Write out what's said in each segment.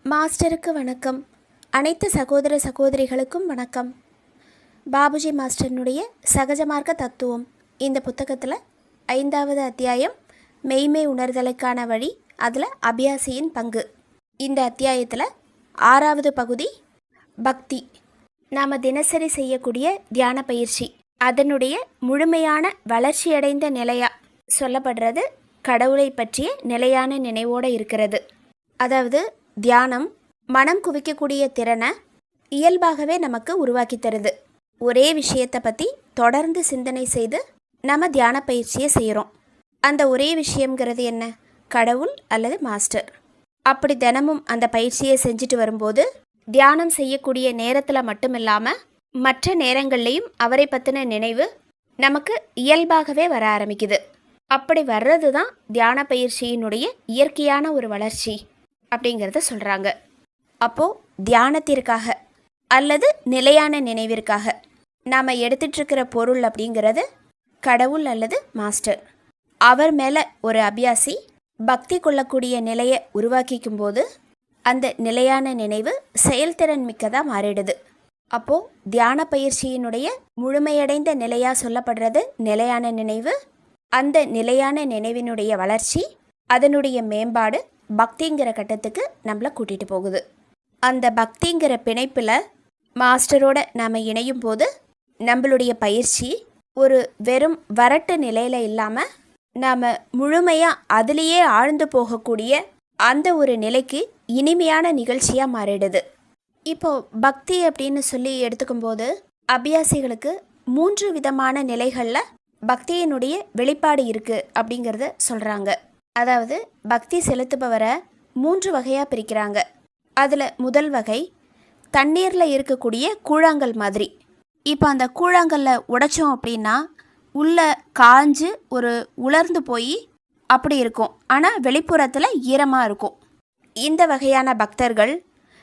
மாஸ்டருக்கு வணக்கம். அனைத்து சகோதர சகோதரிகளுக்கும் வணக்கம். பாபுஜி மாஸ்டர்னுடைய சகஜமார்க்க தத்துவம் இந்த புத்தகத்தில் 5வது அத்தியாயம் மெய்மை உணர்தலுக்கான வழி, அதில் அபியாசியின் பங்கு. இந்த அத்தியாயத்தில் 6வது பகுதி பக்தி. நாம் தினசரி செய்யக்கூடிய தியான பயிற்சி, அதனுடைய முழுமையான வளர்ச்சியடைந்த நிலையாக சொல்லப்படுறது கடவுளை பற்றிய நிலையான நினைவோடு இருக்கிறது. அதாவது தியானம் மனம் குவிக்கக்கூடிய திறனை இயல்பாகவே நமக்கு உருவாக்கி தருது. ஒரே விஷயத்தை பற்றி தொடர்ந்து சிந்தனை செய்து நம்ம தியான பயிற்சியை செய்கிறோம். அந்த ஒரே விஷயங்கிறது என்ன? கடவுள் அல்லது மாஸ்டர். அப்படி தினமும் அந்த பயிற்சியை செஞ்சுட்டு வரும்போது தியானம் செய்யக்கூடிய நேரத்தில் மட்டும் இல்லாமல் மற்ற நேரங்கள்லேயும் அவரை பற்றின நினைவு நமக்கு இயல்பாகவே வர ஆரம்பிக்குது. அப்படி வர்றது தான் தியான பயிற்சியினுடைய இயற்கையான ஒரு வளர்ச்சி அப்படிங்கிறத சொல்கிறாங்க. அப்போது தியானத்திற்காக அல்லது நிலையான நினைவிற்காக நாம் எடுத்துகிட்ருக்கிற பொருள் அப்படிங்கிறது கடவுள் அல்லது மாஸ்டர். அவர் மேலே ஒரு அபியாசி பக்தி கொள்ளக்கூடிய நிலையை உருவாக்கிக்கும் போது அந்த நிலையான நினைவு செயல்திறன் மிக்கதாக மாறிடுது. அப்போது தியான பயிற்சியினுடைய முழுமையடைந்த நிலையாக சொல்லப்படுறது நிலையான நினைவு. அந்த நிலையான நினைவினுடைய வளர்ச்சி, அதனுடைய மேம்பாடு பக்திங்கிற கட்டத்துக்கு நம்மளை கூட்டிகிட்டு போகுது. அந்த பக்திங்கிற பிணைப்பில் மாஸ்டரோட நாம் இணையும் போது நம்மளுடைய பயிற்சி ஒரு வெறும் வரட்டு நிலையில் இல்லாமல் நாம் முழுமையாக அதிலேயே ஆழ்ந்து போகக்கூடிய அந்த ஒரு நிலைக்கு இனிமையான நிகழ்ச்சியாக மாறிடுது. இப்போது பக்தி அப்படின்னு சொல்லி எடுத்துக்கும்போது அபியாசிகளுக்கு 3 விதமான நிலைகளில் பக்தியினுடைய வெளிப்பாடு இருக்குது அப்படிங்கிறத சொல்கிறாங்க. அதாவது பக்தி செலுத்துபவரை 3 வகையாக பிரிக்கிறாங்க. அதில் முதல் வகை தண்ணீரில் இருக்கக்கூடிய கூழாங்கல் மாதிரி. இப்போ அந்த கூழாங்கல்ல உடைச்சோம் அப்படின்னா உள்ளே காஞ்சு ஒரு உலர்ந்து போய் அப்படி இருக்கும், ஆனால் வெளிப்புறத்தில் ஈரமாக இருக்கும். இந்த வகையான பக்தர்கள்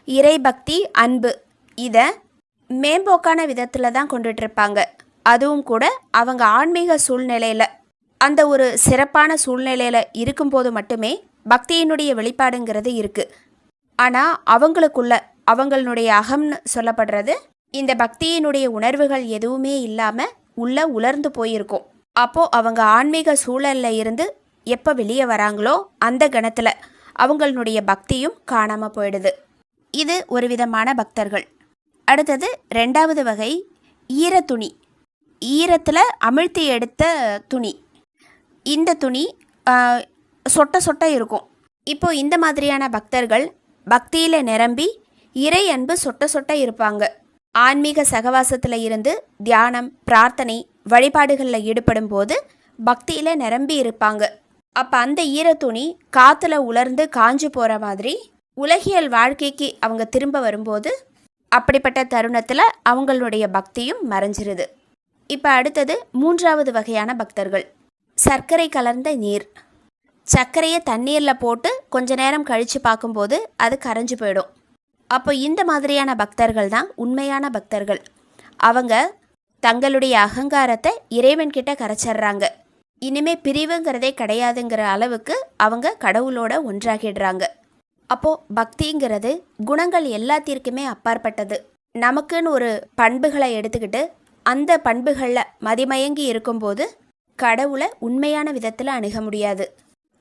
இறை பக்தி, அன்பு இதை மேம்போக்கான விதத்தில் தான் கொண்டுட்ருப்பாங்க. அதுவும் கூட அவங்க ஆன்மீக சூழ்நிலையில் அந்த ஒரு சிறப்பான சூழ்நிலையில் இருக்கும்போது மட்டுமே பக்தியினுடைய வெளிப்பாடுங்கிறது இருக்குது. ஆனால் அவங்களுக்குள்ள அவங்களுடைய அகம்னு சொல்லப்படுறது இந்த பக்தியினுடைய உணர்வுகள் எதுவுமே இல்லாமல் உள்ள உலர்ந்து போயிருக்கும். அப்போது அவங்க ஆன்மீக சூழலில் இருந்து எப்போ வெளியே வராங்களோ அந்த கணத்தில் அவங்களுடைய பக்தியும் காணாமல் போயிடுது. இது ஒரு விதமான பக்தர்கள். அடுத்தது 2வது வகை ஈரத்துணி. ஈரத்தில் அமிழ்த்தி எடுத்த துணி. இந்த துணி சொட்ட சொட்ட இருக்கும். இப்போது இந்த மாதிரியான பக்தர்கள் பக்தியில் நிரம்பி இறை அன்பு சொட்ட சொட்ட இருப்பாங்க. ஆன்மீக சகவாசத்தில் இருந்து தியானம், பிரார்த்தனை, வழிபாடுகளில் ஈடுபடும் போது பக்தியில் நிரம்பி இருப்பாங்க. அப்போ அந்த ஈரத்துணி காற்றுல உலர்ந்து காஞ்சு போகிற மாதிரி உலகியல் வாழ்க்கைக்கு அவங்க திரும்ப வரும்போது அப்படிப்பட்ட தருணத்தில் அவங்களுடைய பக்தியும் மறைஞ்சிருது. இப்போ அடுத்தது 3வது வகையான பக்தர்கள் சர்க்கரை கலர்ந்த நீர். சர்க்கரையை தண்ணீரில் போட்டு கொஞ்ச நேரம் கழித்து பார்க்கும்போது அது கரைஞ்சி போயிடும். அப்போ இந்த மாதிரியான பக்தர்கள் தான் உண்மையான பக்தர்கள். அவங்க தங்களுடைய அகங்காரத்தை இறைவன்கிட்ட கரைச்சிட்றாங்க. இனிமே பிரிவுங்கிறதே கிடையாதுங்கிற அளவுக்கு அவங்க கடவுளோட ஒன்றாகிடுறாங்க. அப்போது பக்திங்கிறது குணங்கள் எல்லாத்திற்குமே அப்பாற்பட்டது. நமக்குன்னு ஒரு பண்புகளை எடுத்துக்கிட்டு அந்த பண்புகளில் மதிமயங்கி இருக்கும்போது கடவுளை உண்மையான விதத்தில் அணுக முடியாது.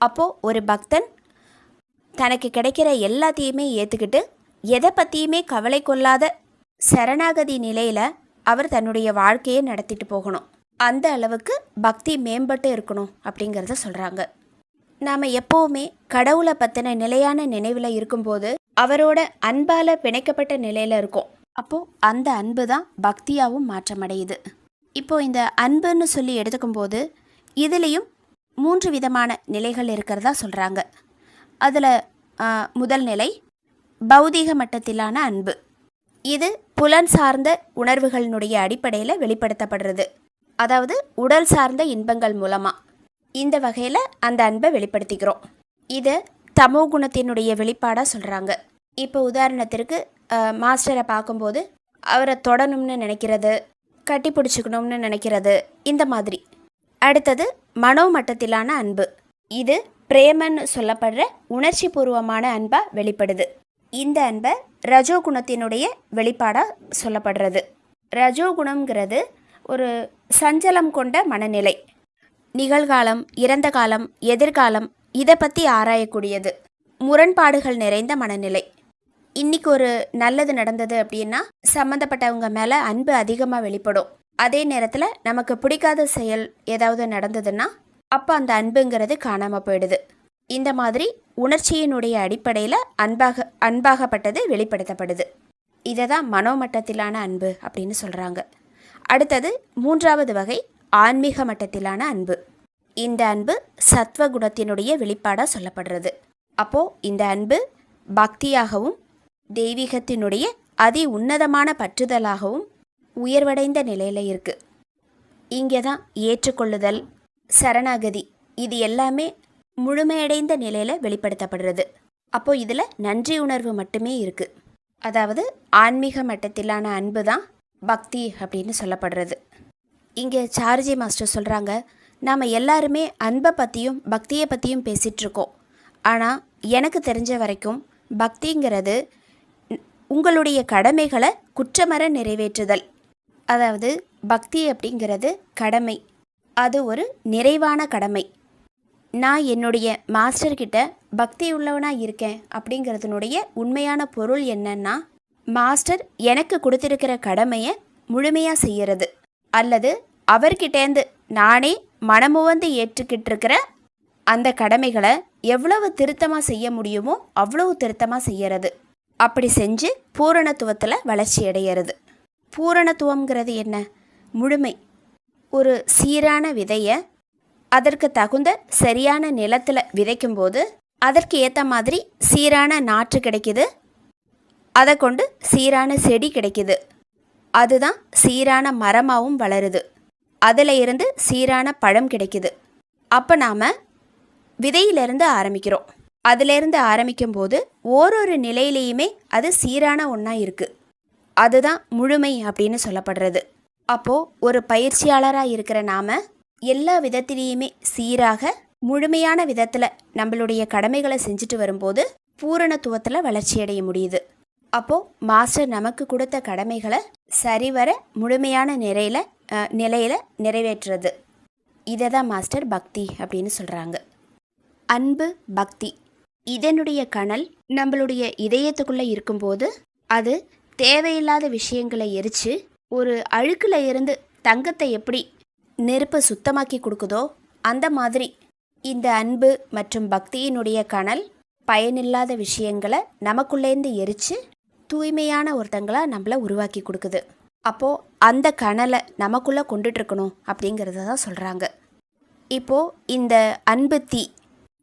அப்போது ஒரு பக்தன் தனக்கு கிடைக்கிற எல்லாத்தையுமே ஏற்றுக்கிட்டு எதை பற்றியுமே கவலை கொள்ளாத சரணாகதி நிலையில் அவர் தன்னுடைய வாழ்க்கையை நடத்திட்டு போகணும். அந்த அளவுக்கு பக்தி மேம்பட்டு இருக்கணும் அப்படிங்கிறத சொல்கிறாங்க. நாம் எப்போவுமே கடவுளை பற்றின நிலையான நினைவில் இருக்கும்போது அவரோட அன்பால் பிணைக்கப்பட்ட நிலையில் இருக்கும். அப்போது அந்த அன்பு தான் பக்தியாகவும் மாற்றமடையுது. இப்போது இந்த அன்புன்னு சொல்லி எடுத்துக்கும்போது இதுலேயும் 3 விதமான நிலைகள் இருக்கிறதா சொல்கிறாங்க. அதில் முதல் நிலை பௌதீக மட்டத்திலான அன்பு. இது புலன் சார்ந்த உணர்வுகளினுடைய அடிப்படையில் வெளிப்படுத்தப்படுறது. அதாவது உடல் சார்ந்த இன்பங்கள் மூலமாக இந்த வகையில் அந்த அன்பை வெளிப்படுத்திக்கிறோம். இதை தமோ குணத்தினுடைய வெளிப்பாடாக சொல்கிறாங்க. இப்போ உதாரணத்திற்கு மாஸ்டரை பார்க்கும்போது அவரை தொடணும்னு நினைக்கிறது, கட்டி பிடிச்சிக்கணும்னு நினைக்கிறது, இந்த மாதிரி. அடுத்தது மனோ மட்டத்திலான அன்பு. இது பிரேமன்னு சொல்லப்படுற உணர்ச்சி பூர்வமான அன்பாக வெளிப்படுது. இந்த அன்பை ரஜோகுணத்தினுடைய வெளிப்பாடாக சொல்லப்படுறது. ரஜோகுணம்ங்கிறது ஒரு சஞ்சலம் கொண்ட மனநிலை. நிகழ்காலம், இறந்த காலம், எதிர்காலம் இதை பற்றி ஆராயக்கூடியது. முரண்பாடுகள் நிறைந்த மனநிலை. இன்றைக்கி ஒரு நல்லது நடந்தது அப்படின்னா சம்மந்தப்பட்டவங்க மேலே அன்பு அதிகமாக வெளிப்படும். அதே நேரத்தில் நமக்கு பிடிக்காத செயல் ஏதாவது நடந்ததுன்னா அப்போ அந்த அன்புங்கிறது காணாமல் போயிடுது. இந்த மாதிரி உணர்ச்சியினுடைய அடிப்படையில் அன்பாகப்பட்டது வெளிப்படுத்தப்படுது. இதை தான் மனோமட்டத்திலான அன்பு அப்படின்னு சொல்கிறாங்க. அடுத்தது 3வது வகை ஆன்மீக மட்டத்திலான அன்பு. இந்த அன்பு சத்வகுணத்தினுடைய வெளிப்பாடாக சொல்லப்படுறது. அப்போது இந்த அன்பு பக்தியாகவும் தெய்வீகத்தினுடைய அதி உன்னதமான பற்றுதலாகவும் உயர்வடைந்த நிலையில் இருக்குது. இங்கே தான் ஏற்றுக்கொள்ளுதல், சரணாகதி இது எல்லாமே முழுமையடைந்த நிலையில் வெளிப்படுத்தப்படுறது. அப்போது இதில் நன்றி உணர்வு மட்டுமே இருக்குது. அதாவது ஆன்மீக மட்டத்திலான அன்பு தான் பக்தி அப்படின்னு சொல்லப்படுறது. இங்கே சார்ஜி மாஸ்டர் சொல்கிறாங்க, நாம் எல்லாருமே அன்பை பற்றியும் பக்தியை பற்றியும் பேசிகிட்ருக்கோம். ஆனால் எனக்கு தெரிஞ்ச வரைக்கும் பக்திங்கிறது உங்களுடைய கடமைகளை குற்றமற நிறைவேற்றுதல். அதாவது பக்தி அப்படிங்கிறது கடமை, அது ஒரு நிறைவான கடமை. நான் என்னுடைய மாஸ்டர்கிட்ட பக்தி உள்ளவனாக இருக்கேன் அப்படிங்கிறதுனுடைய உண்மையான பொருள் என்னன்னா, மாஸ்டர் எனக்கு கொடுத்துருக்கிற கடமையை முழுமையாக செய்கிறது, அல்லது அவர்கிட்டேருந்து நானே மனமுவந்து ஏற்றுக்கிட்டு இருக்கிற அந்த கடமைகளை எவ்வளவு திருத்தமாக செய்ய முடியுமோ அவ்வளவு திருத்தமாக செய்யறது. அப்படி செஞ்சு பூரணத்துவத்தில் வளர்ச்சி அடையிறது. பூரணத்துவங்கிறது என்ன? முழுமை. ஒரு சீரான விதையை அதற்கு தகுந்த சரியான நிலத்தில் விதைக்கும்போது அதற்கு ஏற்ற மாதிரி சீரான நாற்று கிடைக்குது, அதை கொண்டு சீரான செடி கிடைக்குது. அதுதான் சீரான மரமாகவும் வளருது, அதில் இருந்து சீரான பழம் கிடைக்குது. அப்போ நாம் விதையிலிருந்து ஆரம்பிக்கிறோம். அதிலேருந்து ஆரம்பிக்கும்போது ஓரொரு நிலையிலையுமே அது சீரான ஒன்றா இருக்குது. அதுதான் முழுமை அப்படின்னு சொல்லப்படுறது. அப்போது ஒரு பயிற்சியாளராக இருக்கிற நாம் எல்லா விதத்திலையுமே சீராக முழுமையான விதத்தில் நம்மளுடைய கடமைகளை செஞ்சுட்டு வரும்போது பூரணத்துவத்தில் வளர்ச்சி அடைய முடியுது. அப்போது மாஸ்டர் நமக்கு கொடுத்த கடமைகளை சரிவர முழுமையான நிலையில் நிறைவேற்றுறது. இதை தான் மாஸ்டர் பக்தி அப்படின்னு சொல்கிறாங்க. அன்பு, பக்தி இதனுடைய கனல் நம்மளுடைய இதயத்துக்குள்ளே இருக்கும்போது அது தேவையில்லாத விஷயங்களை எரித்து ஒரு அழுக்கில் இருந்து தங்கத்தை எப்படி நெருப்பை சுத்தமாக்கி கொடுக்குதோ அந்த மாதிரி இந்த அன்பு மற்றும் பக்தியினுடைய கனல் பயனில்லாத விஷயங்களை நமக்குள்ளேருந்து எரித்து தூய்மையான ஒருத்தங்களாக நம்மளை உருவாக்கி கொடுக்குது. அப்போது அந்த கனலை நமக்குள்ளே கொண்டுட்ருக்கணும் அப்படிங்கிறத தான் சொல்கிறாங்க. இப்போது இந்த அன்பு தீ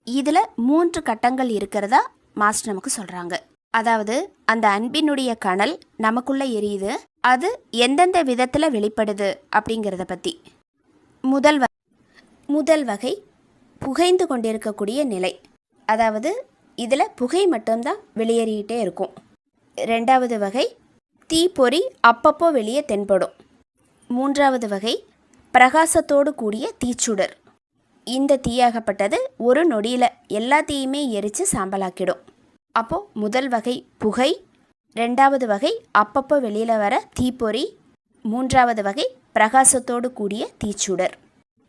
இதில் 3 கட்டங்கள் இருக்கிறதா மாஸ்டர் நமக்கு சொல்கிறாங்க. அதாவது அந்த அன்பினுடைய கனல் நமக்குள்ளே எரியுது, அது எந்தெந்த விதத்தில் வெளிப்படுது அப்படிங்கிறத பற்றி. முதல் வகை புகைந்து கொண்டிருக்கக்கூடிய நிலை. அதாவது இதில் புகை மட்டும்தான் வெளியேறிக்கிட்டே இருக்கும். 2வது வகை தீப்பொறி அப்பப்போ வெளியே தென்படும். 3வது வகை பிரகாசத்தோடு கூடிய தீச்சுடர். இந்த தீயாகப்பட்டது ஒரு நொடியில் எல்லாத்தையுமே எரித்து சாம்பலாக்கிடும். அப்போது முதல் வகை புகை, 2வது வகை அப்பப்போ வெளியில் வர தீப்பொறி, 3வது வகை பிரகாசத்தோடு கூடிய தீச்சுடர்.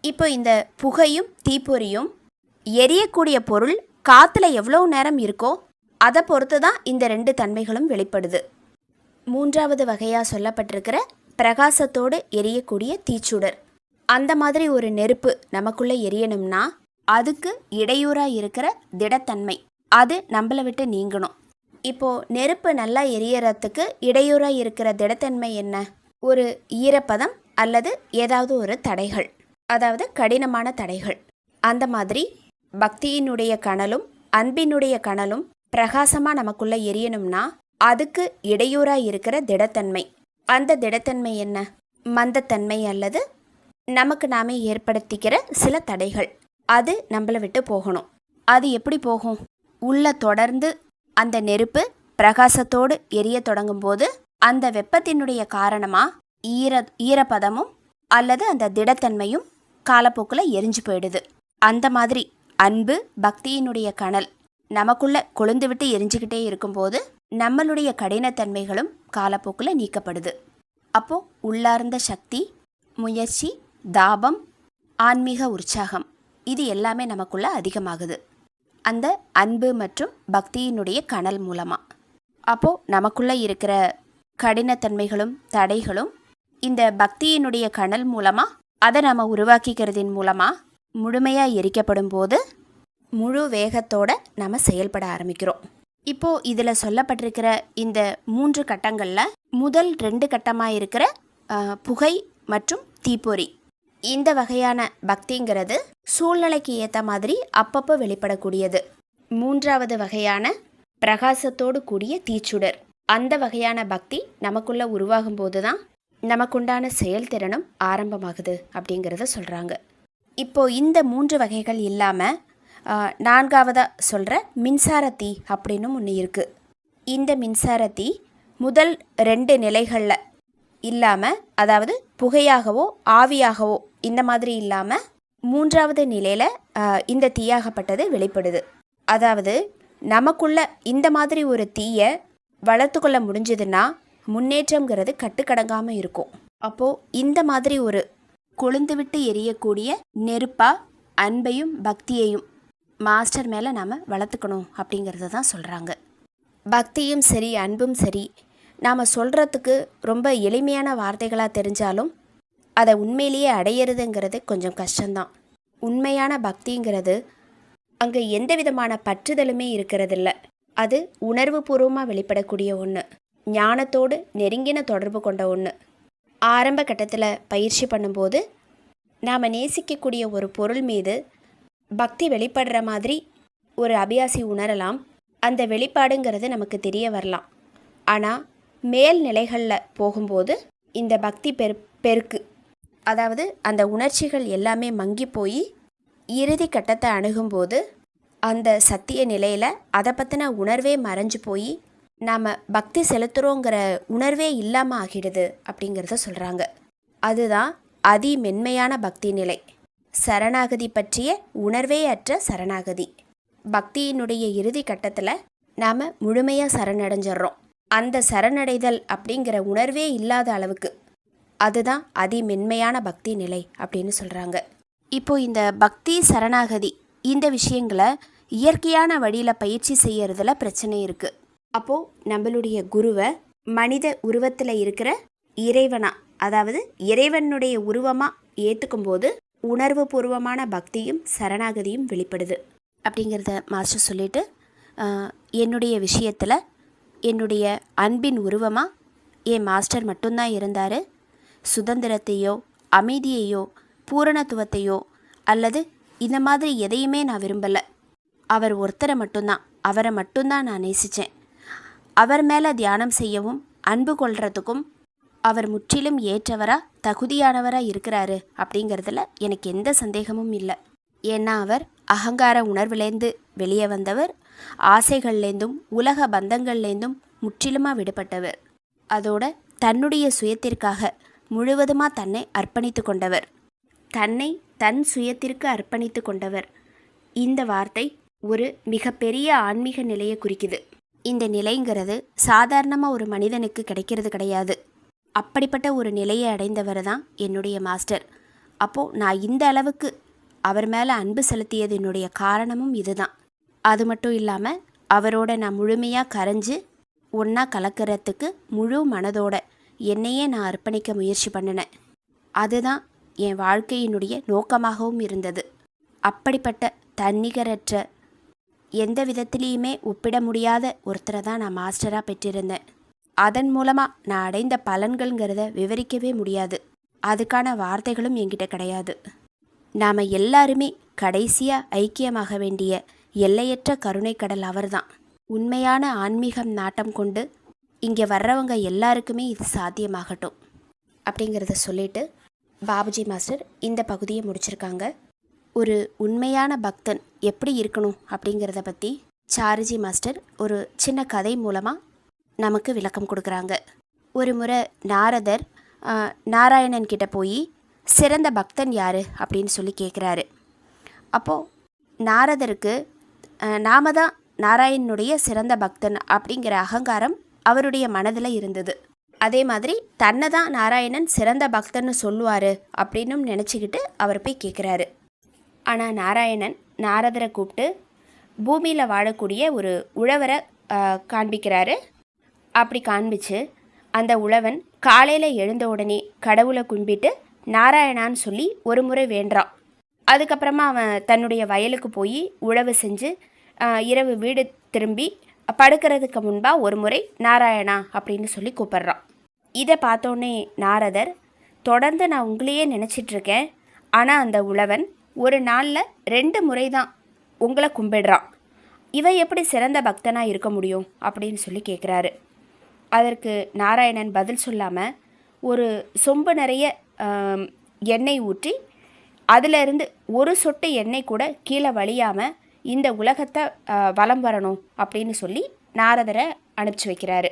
இப்போ இந்த புகையும் தீப்பொறியும் எரியக்கூடிய பொருள் காற்றுல எவ்வளோ நேரம் இருக்கோ அதை பொறுத்து தான் இந்த 2 தன்மைகளும் வெளிப்படுது. 3வது வகையாக சொல்லப்பட்டிருக்கிற பிரகாசத்தோடு எரியக்கூடிய தீச்சுடர், அந்த மாதிரி ஒரு நெருப்பு நமக்குள்ளே எரியணும்னா அதுக்கு இடையூறாக இருக்கிற திடத்தன்மை அது நம்மளை விட்டு நீங்கணும். இப்போது நெருப்பு நல்லா எரியறதுக்கு இடையூறாக இருக்கிற திடத்தன்மை என்ன? ஒரு ஈரப்பதம் அல்லது ஏதாவது ஒரு தடைகள், அதாவது கடினமான தடைகள். அந்த மாதிரி பக்தியினுடைய கனலும் அன்பினுடைய கனலும் பிரகாசமாக நமக்குள்ளே எரியணும்னா அதுக்கு இடையூறாக இருக்கிற திடத்தன்மை, அந்த திடத்தன்மை என்ன? மந்தத்தன்மை அல்லது நமக்கு நாமே ஏற்படுத்திக்கிற சில தடைகள். அது நம்மளை விட்டு போகணும். அது எப்படி போகும்? உள்ள தொடர்ந்து அந்த நெருப்பு பிரகாசத்தோடு எரிய தொடங்கும் போது அந்த வெப்பத்தினுடைய காரணமாக ஈரப்பதமும் அல்லது அந்த திடத்தன்மையும் காலப்போக்கில் எரிஞ்சு போயிடுது. அந்த மாதிரி அன்பு பக்தியினுடைய கனல் நமக்குள்ளே கொழுந்து விட்டு எரிஞ்சுக்கிட்டே இருக்கும்போது நம்மளுடைய கடினத்தன்மைகளும் காலப்போக்கில் நீக்கப்படுது. அப்போது உள்ளார்ந்த சக்தி, முயற்சி, தாபம், ஆன்மீக உற்சாகம் இது எல்லாமே நமக்குள்ளே அதிகமாகுது அந்த அன்பு மற்றும் பக்தியினுடைய கனல் மூலமாக. அப்போது நமக்குள்ளே இருக்கிற கடினத்தன்மைகளும் தடைகளும் இந்த பக்தியினுடைய கனல் மூலமாக அதை நம்ம உருவாக்கிக்கிறதின் மூலமாக முழுமையாக எரிக்கப்படும் போது முழு வேகத்தோடு நம்ம செயல்பட ஆரம்பிக்கிறோம். இப்போது இதில் சொல்லப்பட்டிருக்கிற இந்த 3 கட்டங்களில் முதல் 2 கட்டமாக இருக்கிற புகை மற்றும் தீப்பொறி, இந்த வகையான பக்திங்கிறது சூழ்நிலைக்கு ஏற்ற மாதிரி அப்பப்போ வெளிப்படக்கூடியது. 3வது வகையான பிரகாசத்தோடு கூடிய தீச்சுடர், அந்த வகையான பக்தி நமக்குள்ளே உருவாகும் போது தான் நமக்குண்டான செயல்திறனும் ஆரம்பமாகுது அப்படிங்கிறத சொல்கிறாங்க. இப்போது இந்த 3 வகைகள் இல்லாமல் 4வதாக சொல்கிற மின்சாரத்தீ அப்படின்னு ஒன்று இருக்குது. இந்த மின்சாரத்தீ முதல் 2 நிலைகளில் இல்லாமல், அதாவது புகையாகவோ ஆவியாகவோ இந்த மாதிரி இல்லாமல் 3வது நிலையில் இந்த தீயாகப்பட்டது வெளிப்படுது. அதாவது நமக்குள்ள இந்த மாதிரி ஒரு தீயை வளர்த்து கொள்ள முடிஞ்சதுன்னா முன்னேற்றங்கிறது கட்டுக்கடங்காமல் இருக்கும். அப்போது இந்த மாதிரி ஒரு கொழுந்து விட்டு எரியக்கூடிய நெருப்பாக அன்பையும் பக்தியையும் மாஸ்டர் மேலே நாம் வளர்த்துக்கணும் அப்படிங்கிறத தான் சொல்கிறாங்க. பக்தியும் சரி அன்பும் சரி நாம் சொல்கிறதுக்கு ரொம்ப எளிமையான வார்த்தைகளாக தெரிஞ்சாலும் அதை உண்மையிலேயே அடையிறதுங்கிறது கொஞ்சம் கஷ்டம்தான். உண்மையான பக்திங்கிறது அங்கே எந்த விதமான பற்றுதலுமே இருக்கிறதில்ல. அது உணர்வு பூர்வமாக வெளிப்படக்கூடிய ஒன்று, ஞானத்தோடு நெருங்கின தொடர்பு கொண்ட ஒன்று. ஆரம்ப கட்டத்தில் பயிற்சி பண்ணும்போது நாம் நேசிக்கக்கூடிய ஒரு பொருள் மீது பக்தி வெளிப்படுற மாதிரி ஒரு அபியாசி உணரலாம். அந்த வெளிப்பாடுங்கிறது நமக்கு தெரிய வரலாம். ஆனால் மேல் நிலைகளில் போகும்போது இந்த பக்தி பெருக்கு, அதாவது அந்த உணர்ச்சிகள் எல்லாமே மங்கி போய் இறுதி கட்டத்தை அணுகும்போது அந்த சத்திய நிலையில் அதை பற்றின உணர்வே மறைஞ்சு போய் நாம் பக்தி செலுத்துகிறோங்கிற உணர்வே இல்லாமல் ஆகிடுது அப்படிங்கிறத சொல்கிறாங்க. அதுதான் அதி மென்மையான பக்தி நிலை, சரணாகதி பற்றிய உணர்வே அற்ற சரணாகதி. பக்தியினுடைய இறுதி கட்டத்தில் நாம் முழுமையாக சரணடைஞ்சிட்றோம். அந்த சரணடைதல் அப்படிங்கிற உணர்வே இல்லாத அளவுக்கு அதுதான் அதி மென்மையான பக்தி நிலை அப்படின்னு சொல்கிறாங்க. இப்போது இந்த பக்தி சரணாகதி இந்த விஷயங்களை இயற்கையான வழியில் பயிற்சி செய்யறதுல பிரச்சனை இருக்குது. அப்போது நம்மளுடைய குருவை மனித உருவத்தில் இருக்கிற இறைவனா, அதாவது இறைவனுடைய உருவமாக ஏற்றுக்கும்போது உணர்வு பூர்வமான பக்தியும் சரணாகதியும் வெளிப்படுது அப்படிங்கிறத மாஸ்டர் சொல்லிவிட்டு, என்னுடைய விஷயத்தில் என்னுடைய அன்பின் உருவமாக என் மாஸ்டர் மட்டும்தான் இருந்தார். சுதந்திரத்தையோ அமைதியையோ பூரணத்துவத்தையோ அல்லது இந்த மாதிரி எதையுமே நான் விரும்பலை. அவர் ஒருத்தரை மட்டும்தான், அவரை மட்டும்தான் நான் நேசித்தேன். அவர் மேலே தியானம் செய்யவும் அன்பு கொள்றதுக்கும் அவர் முற்றிலும் ஏற்றவராக தகுதியானவராக இருக்கிறாரு அப்படிங்கிறதுல எனக்கு எந்த சந்தேகமும் இல்லை. ஏன்னா அவர் அகங்கார உணர்வுலேருந்து வெளியே வந்தவர், ஆசைகள்லேருந்தும் உலக பந்தங்கள்லேருந்தும் முற்றிலுமாக விடுபட்டவர், அதோட தன்னுடைய சுயத்திற்காக முழுவதுமாக தன்னை அர்ப்பணித்து கொண்டவர், தன்னை தன் சுயத்திற்கு அர்ப்பணித்து கொண்டவர். இந்த வார்த்தை ஒரு மிகப்பெரிய ஆன்மீக நிலையை குறிக்குது. இந்த நிலைங்கிறது சாதாரணமாக ஒரு மனிதனுக்கு கிடைக்கிறது கிடையாது. அப்படிப்பட்ட ஒரு நிலையை அடைந்தவர் தான் என்னுடைய மாஸ்டர். அப்போது நான் இந்த அளவுக்கு அவர் மேலே அன்பு செலுத்தியது என்னுடைய காரணமும் இதுதான். அது மட்டும் இல்லாமல் அவரோட நான் முழுமையாக கரைஞ்சு ஒன்றா கலக்கிறதுக்கு முழு மனதோட என்னையே நான் அர்ப்பணிக்க முயற்சி பண்ணினேன். அதுதான் என் வாழ்க்கையினுடைய நோக்கமாகவும் இருந்தது. அப்படிப்பட்ட தன்னிகரற்ற எந்த விதத்திலையுமே ஒப்பிட முடியாத ஒருத்தரை தான் நான் மாஸ்டராக பெற்றிருந்தேன். அதன் மூலமாக நான் அடைந்த பலன்கள்ங்கிறத விவரிக்கவே முடியாது. அதுக்கான வார்த்தைகளும் என்கிட்ட கிடையாது. நாம் எல்லாருமே கடைசியாக ஐக்கியமாக வேண்டிய எல்லையற்ற கருணைக்கடல் அவர்தான். உண்மையான ஆன்மீகம் நாட்டம் கொண்டு இங்கே வர்றவங்க எல்லாருக்குமே இது சாத்தியமாகட்டும் அப்படிங்கிறத சொல்லிட்டு பாபுஜி மாஸ்டர் இந்த பகுதியை முடிச்சிருக்காங்க. ஒரு உண்மையான பக்தன் எப்படி இருக்கணும் அப்படிங்கிறத பற்றி சாருஜி மாஸ்டர் ஒரு சின்ன கதை மூலமாக நமக்கு விளக்கம் கொடுக்குறாங்க. ஒரு முறை நாரதர் நாராயணன் கிட்ட போய் சிறந்த பக்தன் யார் அப்படின்னு சொல்லி கேட்குறாரு. அப்போது நாரதருக்கு நாம தான் நாராயணனுடைய சிறந்த பக்தன் அப்படிங்கிற அகங்காரம் அவருடைய மனதில் இருந்தது. அதே மாதிரி தன்னை தான் நாராயணன் சிறந்த பக்தன்னு சொல்லுவார் அப்படின்னும் நினச்சிக்கிட்டு அவர் போய் கேட்குறாரு. ஆனால் நாராயணன் நாரதரை கூப்பிட்டு பூமியில் வாழக்கூடிய ஒரு உழவரை காண்பிக்கிறாரு. அப்படி காண்பிச்சு அந்த உழவன் காலையில் எழுந்த உடனே கடவுளை கும்பிட்டு நாராயணான்னு சொல்லி ஒரு முறை வேண்டான். அதுக்கப்புறமா அவன் தன்னுடைய வயலுக்கு போய் உழவு செஞ்சு இரவு வீடு திரும்பி படுக்கிறதுக்கு முன்பாக ஒரு முறை நாராயணா அப்படின்னு சொல்லி கூப்பிட்றான். இதை பார்த்தோன்னே நாரதர், தொடர்ந்து நான் உங்களையே நினச்சிட்ருக்கேன், ஆனால் அந்த உழவன் ஒரு நாளில் 2 முறை தான் உங்களை கும்பிடுறான், இவன் எப்படி சிறந்த பக்தனாக இருக்க முடியும் அப்படின்னு சொல்லி கேட்குறாரு. அதற்கு நாராயணன் பதில் சொல்லாமல் ஒரு சொம்பு நிறைய எண்ணெய் ஊற்றி அதிலிருந்து ஒரு சொட்டு எண்ணெய் கூட கீழே வழியாமல் இந்த உலகத்தை வலம் வரணும் அப்படின்னு சொல்லி நாரதரை அனுப்பிச்சி வைக்கிறாரு.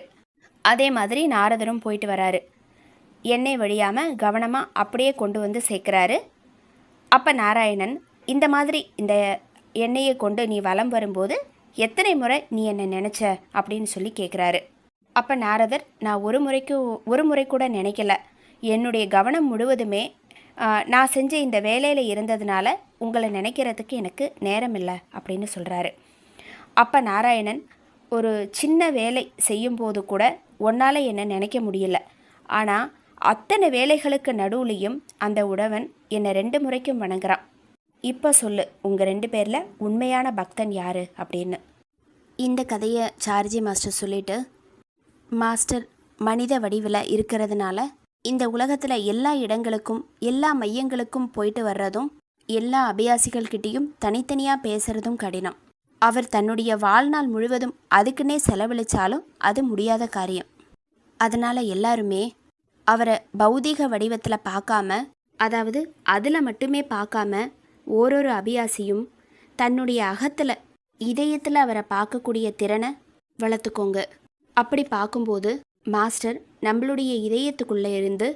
அதே மாதிரி நாரதரும் போயிட்டு வராரு. எண்ணெய் வழியாமல் கவனமாக அப்படியே கொண்டு வந்து சேர்க்குறாரு. அப்போ நாராயணன், இந்த மாதிரி இந்த எண்ணெயை கொண்டு நீ வலம் வரும்போது எத்தனை முறை நீ என்னை நினச்ச அப்படின்னு சொல்லி கேட்குறாரு. அப்போ நாரதர், நான் ஒரு முறை கூட நினைக்கல, என்னுடைய கவனம் முழுவதுமே நான் செஞ்ச இந்த வேலையில் இருந்ததுனால உங்களை நினைக்கிறதுக்கு எனக்கு நேரம் இல்லை அப்படின்னு சொல்கிறாரு. அப்போ நாராயணன், ஒரு சின்ன வேலை செய்யும்போது கூட உன்னால் என்னை நினைக்க முடியல, ஆனால் அத்தனை வேலைகளுக்கு நடுவுலையும் அந்த உழவன் என்னை 2 முறைக்கும் வணங்குறான். இப்போ சொல்லு, உங்கள் 2 பேரில் உண்மையான பக்தன் யார் அப்படின்னு. இந்த கதையை சார்ஜி மாஸ்டர் சொல்லிவிட்டு, மாஸ்டர் மனித வடிவில் இருக்கிறதுனால இந்த உலகத்தில் எல்லா இடங்களுக்கும் எல்லா மையங்களுக்கும் போயிட்டு வர்றதும் எல்லா அபியாசிகள்கிட்டையும் தனித்தனியாக பேசுகிறதும் கடினம். அவர் தன்னுடைய வாழ்நாள் முழுவதும் அதுக்குன்னே செலவழித்தாலும் அது முடியாத காரியம். அதனால் எல்லாருமே அவரை பௌதீக வடிவத்தில் பார்க்காம, அதாவது அதில் மட்டுமே பார்க்காம ஓரொரு அபியாசியும் தன்னுடைய அகத்தில் இதயத்தில் அவரை பார்க்கக்கூடிய திறனை வளர்த்துக்கோங்க. அப்படி பார்க்கும்போது மாஸ்டர் நம்மளுடைய இதயத்துக்குள்ளே இருந்து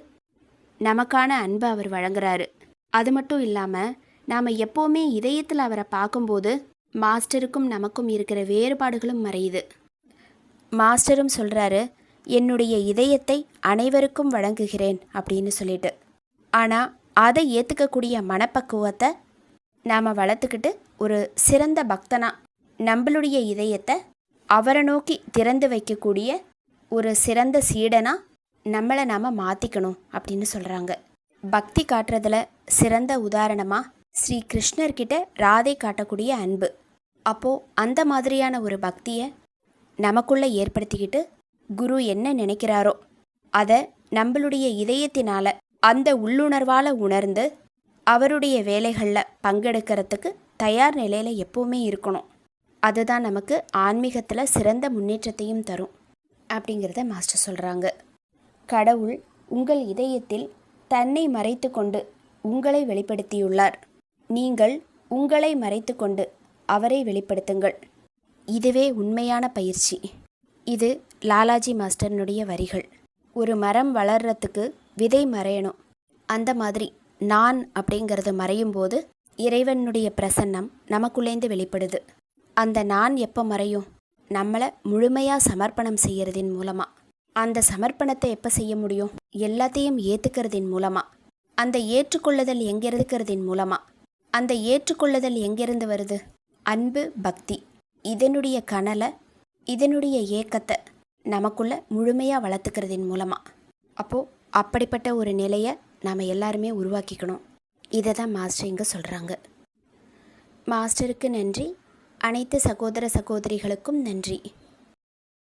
நமக்கான அன்பை அவர் வழங்குறாரு. அது மட்டும் இல்லாமல் நாம் எப்போவுமே இதயத்தில் அவரை பார்க்கும்போது மாஸ்டருக்கும் நமக்கும் இருக்கிற வேறுபாடுகளும் மறையுது. மாஸ்டரும் சொல்கிறாரு, என்னுடைய இதயத்தை அனைவருக்கும் வழங்குகிறேன் அப்படின்னு சொல்லிட்டு. ஆனால் அதை ஏற்றுக்கக்கூடிய மனப்பக்குவத்தை நாம் வளர்த்துக்கிட்டு ஒரு சிறந்த பக்தனாக நம்மளுடைய இதயத்தை அவரை நோக்கி திறந்து வைக்கக்கூடிய ஒரு சிறந்த சீடனாக நம்மளை நாம் மாற்றிக்கணும் அப்படின்னு சொல்கிறாங்க. பக்தி காட்டுறதுல சிறந்த உதாரணமாக ஸ்ரீ கிருஷ்ணர்கிட்ட ராதை காட்டக்கூடிய அன்பு. அப்போது அந்த மாதிரியான ஒரு பக்தியை நமக்குள்ளே ஏற்படுத்திக்கிட்டு குரு என்ன நினைக்கிறாரோ அதை நம்மளுடைய இதயத்தினால் அந்த உள்ளுணர்வால் உணர்ந்து அவருடைய வேலைகளில் பங்கெடுக்கிறதுக்கு தயார் நிலையில் எப்போவுமே இருக்கணும். அதுதான் நமக்கு ஆன்மீகத்தில் சிறந்த முன்னேற்றத்தையும் தரும் அப்படிங்கிறத மாஸ்டர் சொல்கிறாங்க. கடவுள் உங்கள் இதயத்தில் தன்னை மறைத்து கொண்டு உங்களை வெளிப்படுத்தியுள்ளார். நீங்கள் உங்களை மறைத்து கொண்டு அவரை வெளிப்படுத்துங்கள். இதுவே உண்மையான பயிற்சி. இது லாலாஜி மாஸ்டர்னுடைய வரிகள். ஒரு மரம் வளர்கிறதுக்கு விதை மறையணும். அந்த மாதிரி நான் அப்படிங்கிறது மறையும் போது இறைவனுடைய பிரசன்னம் நமக்குள்ளேந்து வெளிப்படுது. அந்த நான் எப்போ மறையும்? நம்மளை முழுமையாக சமர்ப்பணம் செய்கிறதின் மூலமாக. அந்த சமர்ப்பணத்தை எப்போ செய்ய முடியும்? எல்லாத்தையும் ஏற்றுக்கிறதின் மூலமாக. அந்த ஏற்றுக்கொள்ளுதல் எங்கே இருக்கிறதின் மூலமாக. அந்த ஏற்றுக்கொள்ளுதல் எங்கேருந்து வருது? அன்பு, பக்தி. இதனுடைய கனலை, இதனுடைய ஏக்கத்தை நமக்குள்ளே முழுமையாக வளர்த்துக்கிறதின் மூலமாக. அப்போது அப்படிப்பட்ட ஒரு நிலையை நாம் எல்லாருமே உருவாக்கிக்கணும். இதை தான் மாஸ்டர் இங்கே சொல்கிறாங்க. மாஸ்டருக்கு நன்றி. அனைத்து சகோதர சகோதரிகளுக்கும் நன்றி.